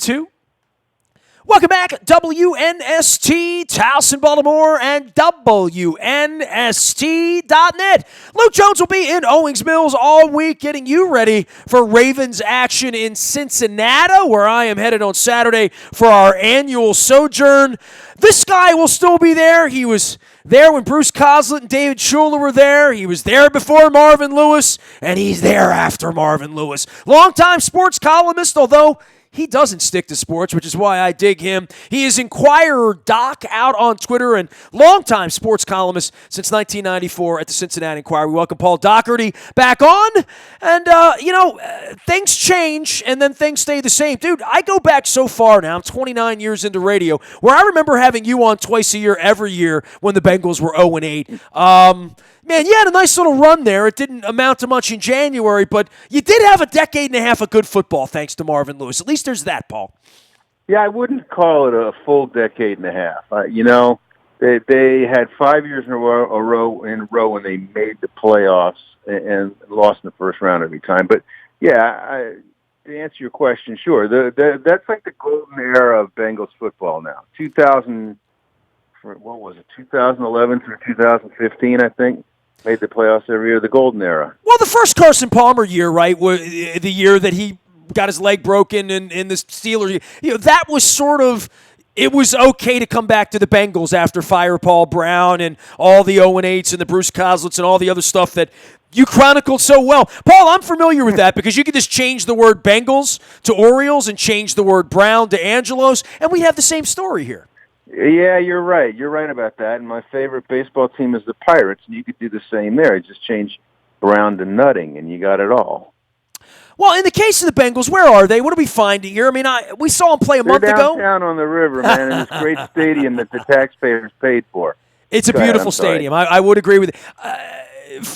2. Welcome back, WNST, Towson, Baltimore, and WNST.net. Luke Jones will be in Owings Mills all week getting you ready for Ravens action in Cincinnati, where I am headed on Saturday for our annual sojourn. This guy will still be there. He was there when Bruce Coslett and David Schuler were there. He was there before Marvin Lewis, and he's there after Marvin Lewis. Longtime sports columnist, although he doesn't stick to sports, which is why I dig him. He is Enquirer Doc out on Twitter and longtime sports columnist since 1994 at the Cincinnati Enquirer. We welcome Paul Daugherty back on. And, things change and then things stay the same. Dude, I go back so far now. I'm 29 years into radio, where I remember having you on twice a year every year when the Bengals were 0-8. Man, you had a nice little run there. It didn't amount to much in January, but you did have a decade and a half of good football thanks to Marvin Lewis. At least there's that, Paul. Yeah, I wouldn't call it a full decade and a half. They had 5 years in a row when they made the playoffs and lost in the first round every time. But, yeah, to answer your question, sure. That's like the golden era of Bengals football now. 2011 through 2015, I think. Made the playoffs every year, the golden era. Well, the first Carson Palmer year, right, was the year that he got his leg broken in the Steelers. That was sort of, it was okay to come back to the Bengals after fire Paul Brown and all the 0-8s and the Bruce Cosletts and all the other stuff that you chronicled so well. Paul, I'm familiar with that because you could just change the word Bengals to Orioles and change the word Brown to Angelos, and we have the same story here. Yeah, you're right. You're right about that. And my favorite baseball team is the Pirates, and you could do the same there. Just change Brown to Nutting, and you got it all. Well, in the case of the Bengals, where are they? What are we finding here? I mean, we saw them play a month ago. They're downtown on the river, man, in this great stadium that the taxpayers paid for. It's a beautiful stadium. I would agree with it.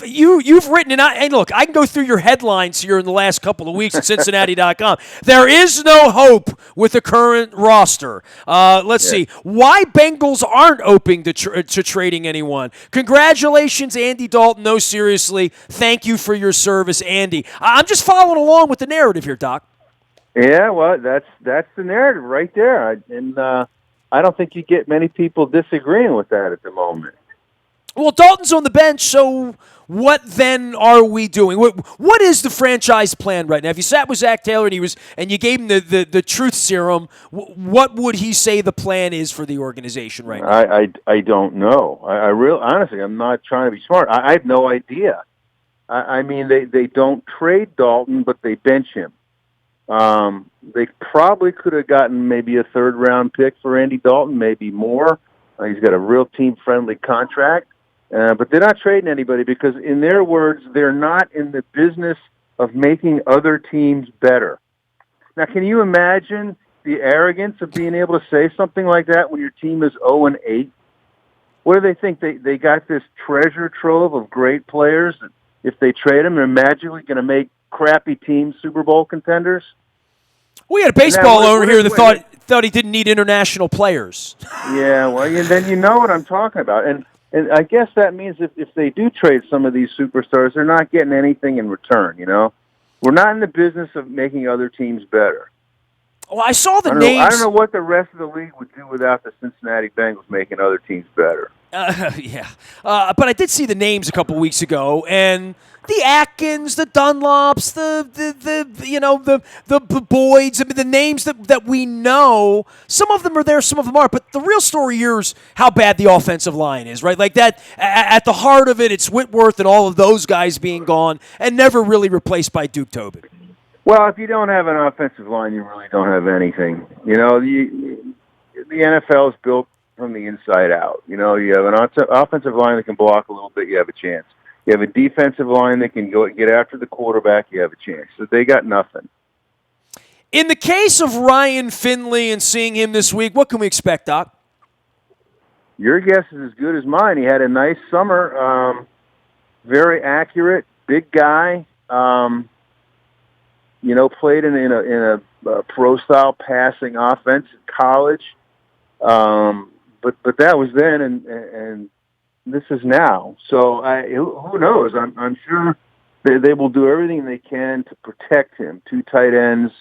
You've written, and look, I can go through your headlines here in the last couple of weeks at Cincinnati.com. There is no hope with the current roster. Let's see. Why Bengals aren't open to trading anyone. Congratulations, Andy Dalton. No, seriously. Thank you for your service, Andy. I'm just following along with the narrative here, Doc. Yeah, well, that's the narrative right there. And I don't think you get many people disagreeing with that at the moment. Well, Dalton's on the bench, so what then are we doing? What is the franchise plan right now? If you sat with Zach Taylor and you gave him the truth serum, what would he say the plan is for the organization right now? I don't know. Honestly, I'm not trying to be smart. I have no idea. I mean, they don't trade Dalton, but they bench him. They probably could have gotten maybe a third-round pick for Andy Dalton, maybe more. He's got a real team-friendly contract. But they're not trading anybody because, in their words, they're not in the business of making other teams better. Now, can you imagine the arrogance of being able to say something like that when your team is 0-8? What do they think? They got this treasure trove of great players that if they trade them, they're magically going to make crappy teams Super Bowl contenders? We had a baseball owner here that thought he didn't need international players. Yeah, well, then you know what I'm talking about. And I guess that means if they do trade some of these superstars, they're not getting anything in return, We're not in the business of making other teams better. Well, I saw the names. I don't know what the rest of the league would do without the Cincinnati Bengals making other teams better. Yeah. But I did see the names a couple weeks ago, and the Atkins, the Dunlops, the Boyds, I mean, the names that we know, some of them are there, some of them aren't. But the real story here is how bad the offensive line is, right? Like that, at the heart of it, it's Whitworth and all of those guys being gone and never really replaced by Duke Tobin. Well, if you don't have an offensive line, you really don't have anything. The NFL is built from the inside out. You have an offensive line that can block a little bit, you have a chance. You have a defensive line that can go get after the quarterback, you have a chance. So they got nothing. In the case of Ryan Finley and seeing him this week, what can we expect, Doc? Your guess is as good as mine. He had a nice summer, very accurate, big guy. Played in a pro-style passing offense in college. But that was then, and this is now. So who knows? I'm sure they will do everything they can to protect him. 2 tight ends,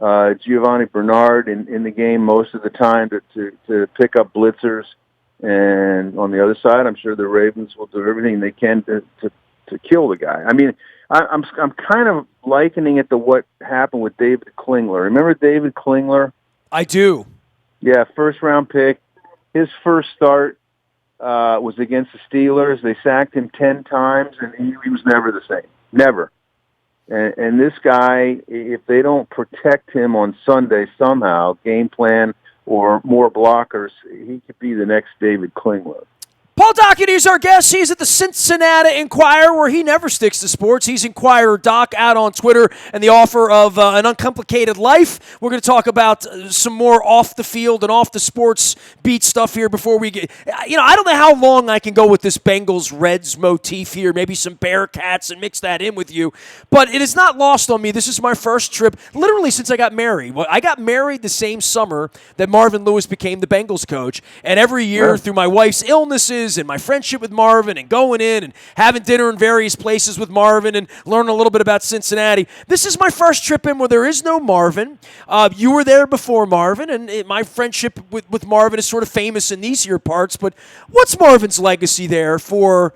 Giovanni Bernard in the game most of the time to pick up blitzers. And on the other side, I'm sure the Ravens will do everything they can to kill the guy. I mean, I'm kind of likening it to what happened with David Klingler. Remember David Klingler? I do. Yeah, first-round pick. His first start was against the Steelers. They sacked him 10 times, and he was never the same. Never. And this guy, if they don't protect him on Sunday somehow, game plan or more blockers, he could be the next David Klingler. Paul Daugherty is our guest. He's at the Cincinnati Enquirer, where he never sticks to sports. He's Enquirer Doc out on Twitter, and the offer of an uncomplicated life. We're going to talk about some more off the field and off the sports beat stuff here before we get. I don't know how long I can go with this Bengals-Reds motif here. Maybe some Bearcats and mix that in with you. But it is not lost on me. This is my first trip, literally since I got married. Well, I got married the same summer that Marvin Lewis became the Bengals coach, and every year through my wife's illnesses and my friendship with Marvin and going in and having dinner in various places with Marvin and learning a little bit about Cincinnati. This is my first trip in where there is no Marvin. You were there before Marvin, and my friendship with Marvin is sort of famous in these here parts. But what's Marvin's legacy there for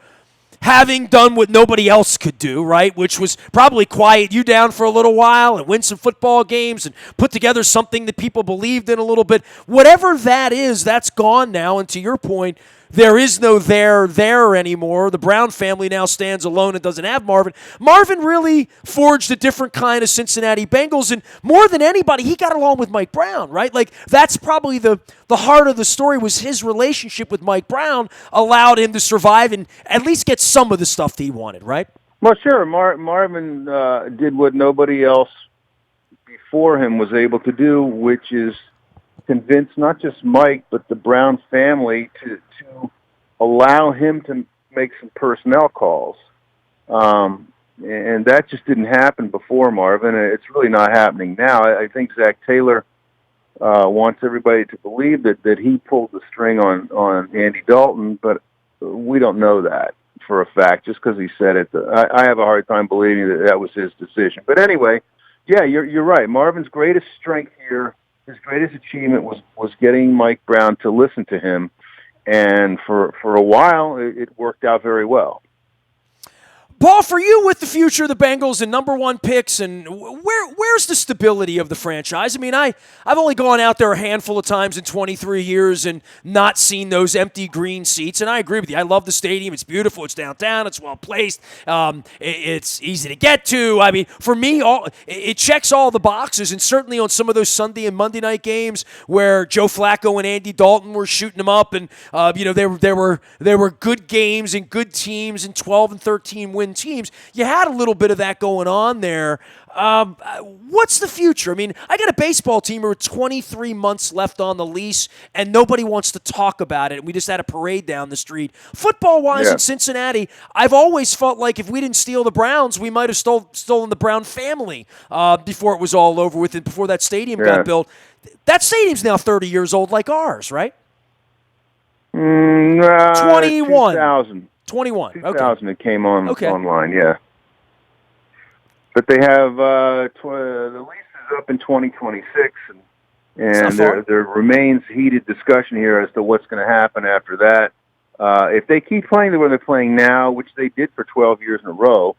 having done what nobody else could do, right, which was probably quiet you down for a little while and win some football games and put together something that people believed in a little bit? Whatever that is, that's gone now. And to your point, there is no there anymore. The Brown family now stands alone and doesn't have Marvin. Marvin really forged a different kind of Cincinnati Bengals, and more than anybody, he got along with Mike Brown, right? Like, that's probably the heart of the story, was his relationship with Mike Brown allowed him to survive and at least get some of the stuff that he wanted, right? Well, sure. Marvin did what nobody else before him was able to do, which is convince not just Mike, but the Brown family to allow him to make some personnel calls. And that just didn't happen before Marvin. It's really not happening now. I think Zach Taylor wants everybody to believe that he pulled the string on Andy Dalton, but we don't know that for a fact just because he said it. I have a hard time believing that was his decision. But anyway, yeah, you're right. Marvin's greatest strength here, his greatest achievement was getting Mike Brown to listen to him, and for a while it worked out very well. Paul, for you with the future of the Bengals and number one picks, and where's the stability of the franchise? I mean, I've only gone out there a handful of times in 23 years and not seen those empty green seats, and I agree with you. I love the stadium. It's beautiful. It's downtown. It's well placed. It's easy to get to. I mean, for me, it checks all the boxes, and certainly on some of those Sunday and Monday night games where Joe Flacco and Andy Dalton were shooting them up, and there were good games and good teams and 12 and 13 win teams. You had a little bit of that going on there. What's the future? I mean, I got a baseball team with 23 months left on the lease, and nobody wants to talk about it. And we just had a parade down the street. Football-wise in Cincinnati, I've always felt like if we didn't steal the Browns, we might have stolen the Brown family before it was all over with and before that stadium got built. That stadium's now 30 years old like ours, right? 21. 2000. 21. 2000 okay. It came online, yeah. But they have the lease is up in 2026, and there remains heated discussion here as to what's going to happen after that. If they keep playing the way they're playing now, which they did for 12 years in a row,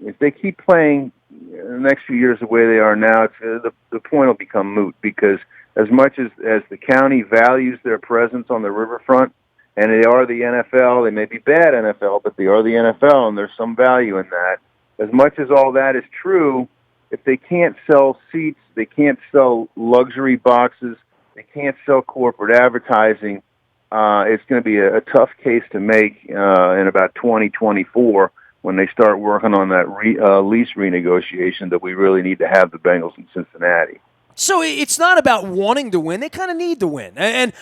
if they keep playing the next few years the way they are now, the point will become moot, because as much as the county values their presence on the riverfront, and they are the NFL. They may be bad NFL, but they are the NFL, and there's some value in that. As much as all that is true, if they can't sell seats, they can't sell luxury boxes, they can't sell corporate advertising, it's going to be a tough case to make in about 2024 when they start working on that lease renegotiation that we really need to have the Bengals in Cincinnati. So it's not about wanting to win. They kind of need to win. And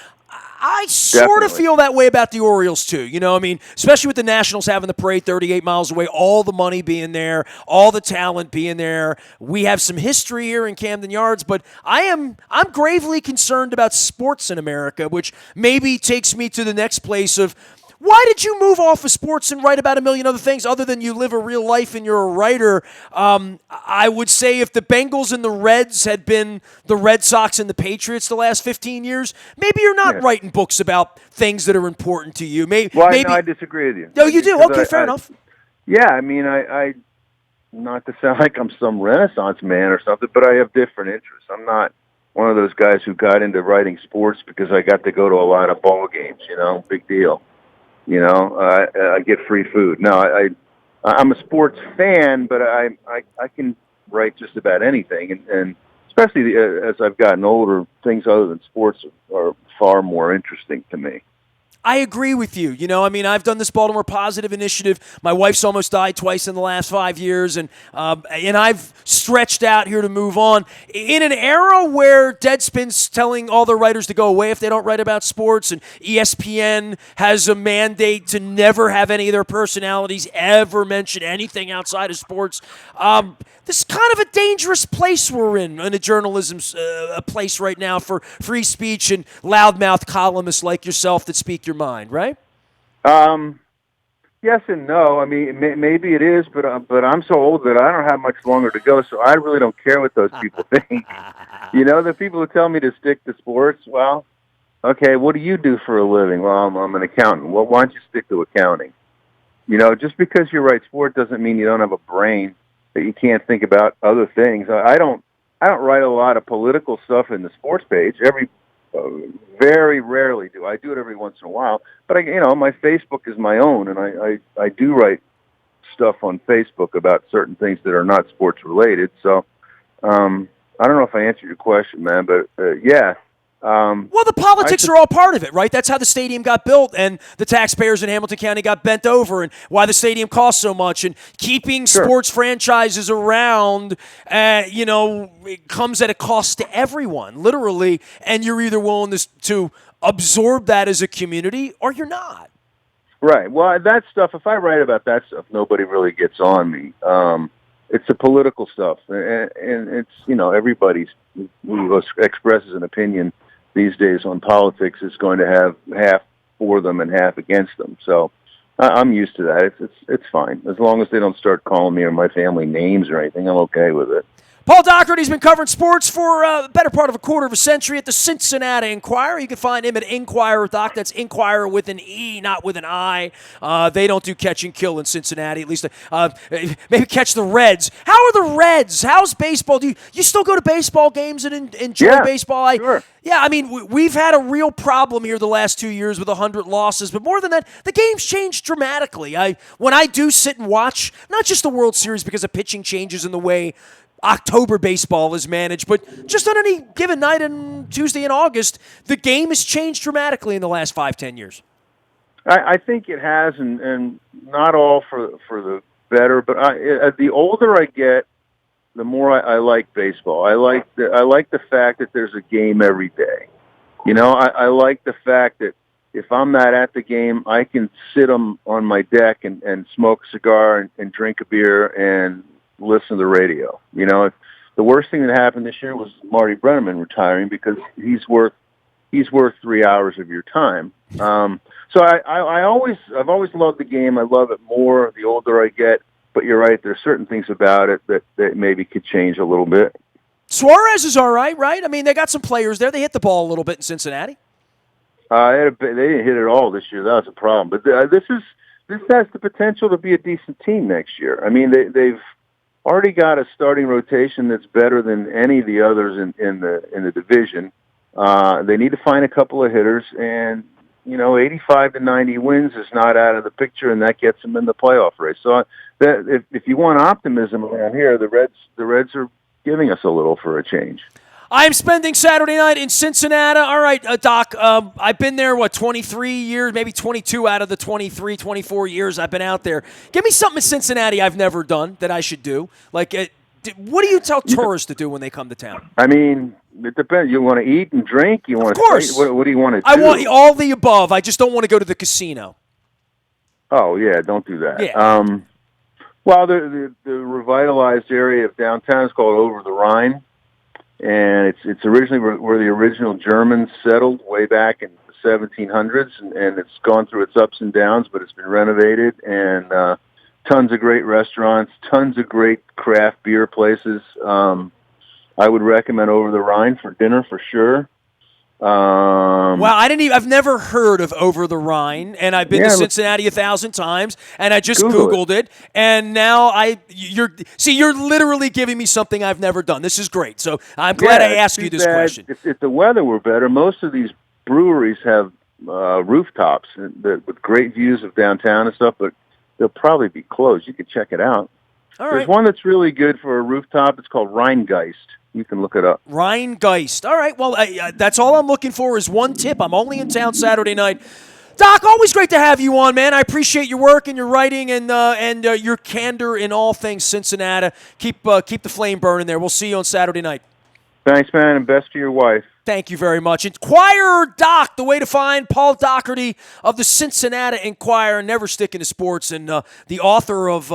I sort of feel that way about the Orioles, too. You know, I mean, especially with the Nationals having the parade 38 miles away, all the money being there, all the talent being there. We have some history here in Camden Yards, but I'm gravely concerned about sports in America, which maybe takes me to the next place of Why did you move off of sports and write about a million other things other than you live a real life and you're a writer? I would say if the Bengals and the Reds had been the Red Sox and the Patriots the last 15 years, maybe you're not writing books about things that are important to you. Maybe. No, I disagree with you. Oh, you do? Okay, fair enough. Yeah, I mean, I not to sound like I'm some Renaissance man or something, but I have different interests. I'm not one of those guys who got into writing sports because I got to go to a lot of ball games. Big deal. I get free food. No, I'm a sports fan, but I can write just about anything, and especially as I've gotten older, things other than sports are far more interesting to me. I agree with you. I've done this Baltimore Positive Initiative. My wife's almost died twice in the last 5 years, and I've stretched out here to move on. In an era where Deadspin's telling all their writers to go away if they don't write about sports, and ESPN has a mandate to never have any of their personalities ever mention anything outside of sports, this is kind of a dangerous place we're in a journalism's a place right now for free speech and loudmouth columnists like yourself that speak your mind, right? Yes and no. I mean, maybe it is, but I'm so old that I don't have much longer to go, so I really don't care what those people think. The people who tell me to stick to sports, well, okay, what do you do for a living? Well, I'm an accountant. Well, why don't you stick to accounting? Just because you write sport doesn't mean you don't have a brain that you can't think about other things. I don't write a lot of political stuff in the sports page. Very rarely do. I do it every once in a while, but my Facebook is my own, and I do write stuff on Facebook about certain things that are not sports related. So I don't know if I answered your question, man, but yeah. Well, the politics are all part of it, right? That's how the stadium got built, and the taxpayers in Hamilton County got bent over, and why the stadium costs so much. And keeping sports franchises around, it comes at a cost to everyone, literally. And you're either willing to absorb that as a community, or you're not. Right. Well, that stuff. If I write about that stuff, nobody really gets on me. It's the political stuff, and it's everybody who expresses an opinion these days on politics is going to have half for them and half against them. So I'm used to that. It's fine. As long as they don't start calling me or my family names or anything, I'm okay with it. Paul Daugherty's been covering sports for a better part of a quarter of a century at the Cincinnati Enquirer. You can find him at Enquirer, Doc. That's Enquirer with an E, not with an I. They don't do catch and kill in Cincinnati, at least. Maybe catch the Reds. How are the Reds? How's baseball? Do you still go to baseball games and enjoy baseball? Sure. Yeah, I mean, we've had a real problem here the last 2 years with 100 losses, but more than that, the game's changed dramatically. When I do sit and watch, not just the World Series because of pitching changes in the way October baseball is managed, but just on any given night on Tuesday in August, the game has changed dramatically in the last 5-10 years. I think it has, and not all for the better. But the older I get, the more I like baseball. I like the fact that there's a game every day. I like the fact that if I'm not at the game, I can sit on my deck and smoke a cigar and drink a beer and listen to the radio. The worst thing that happened this year was Marty Brennaman retiring because he's worth 3 hours of your time. So I've always loved the game. I love it more the older I get. But you're right. There's certain things about it that maybe could change a little bit. Suarez is all right? I mean, they got some players there. They hit the ball a little bit in Cincinnati. They didn't hit it all this year. That was a problem. But this has the potential to be a decent team next year. I mean, they've already got a starting rotation that's better than any of the others in the division. They need to find a couple of hitters, and 85 to 90 wins is not out of the picture, and that gets them in the playoff race. So if you want optimism around here, the Reds are giving us a little for a change. I'm spending Saturday night in Cincinnati. All right, Doc, I've been there, 23 years, maybe 22 out of the 23, 24 years I've been out there. Give me something in Cincinnati I've never done that I should do. Like, what do you tell tourists to do when they come to town? I mean, it depends. You want to eat and drink? You want of course. What do you want to do? I want all the above. I just don't want to go to the casino. Oh, yeah, don't do that. Yeah. Well, the revitalized area of downtown is called Over the Rhine. And it's originally where the original Germans settled way back in the 1700s, and it's gone through its ups and downs, but it's been renovated, and tons of great restaurants, tons of great craft beer places. I would recommend Over the Rhine for dinner for sure. Wow, I've never heard of Over the Rhine, and I've been to Cincinnati 1,000 times, and I just Googled it, and now you're literally giving me something I've never done. This is great, so I'm glad I asked you this question. If the weather were better, most of these breweries have rooftops with great views of downtown and stuff, but they'll probably be closed. You could check it out. All right. There's one that's really good for a rooftop. It's called Rheingeist. You can look it up. Rheingeist. All right. Well, that's all I'm looking for is one tip. I'm only in town Saturday night. Doc, always great to have you on, man. I appreciate your work and your writing and your candor in all things Cincinnati. Keep the flame burning there. We'll see you on Saturday night. Thanks, man, and best to your wife. Thank you very much. Enquirer Doc, the way to find Paul Daugherty of the Cincinnati Enquirer, never sticking to sports, and the author of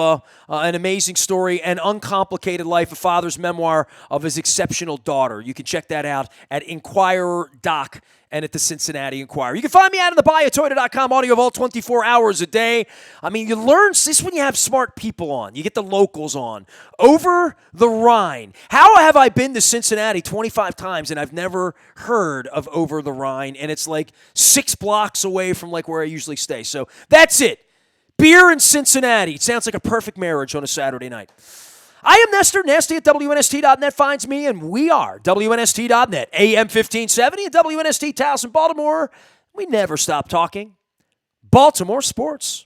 an amazing story, An Uncomplicated Life, a father's memoir of his exceptional daughter. You can check that out at Enquirer Doc and at the Cincinnati Enquirer. You can find me out of the buyatoyota.com, audio vault 24 hours a day. I mean, you learn this when you have smart people on. You get the locals on. Over the Rhine. How have I been to Cincinnati 25 times and I've never heard of Over the Rhine? And it's like 6 blocks away from like where I usually stay. So that's it. Beer in Cincinnati. It sounds like a perfect marriage on a Saturday night. I am Nestor. Nasty at WNST.net finds me, and we are WNST.net. AM 1570 at WNST Towson, Baltimore. We never stop talking Baltimore sports.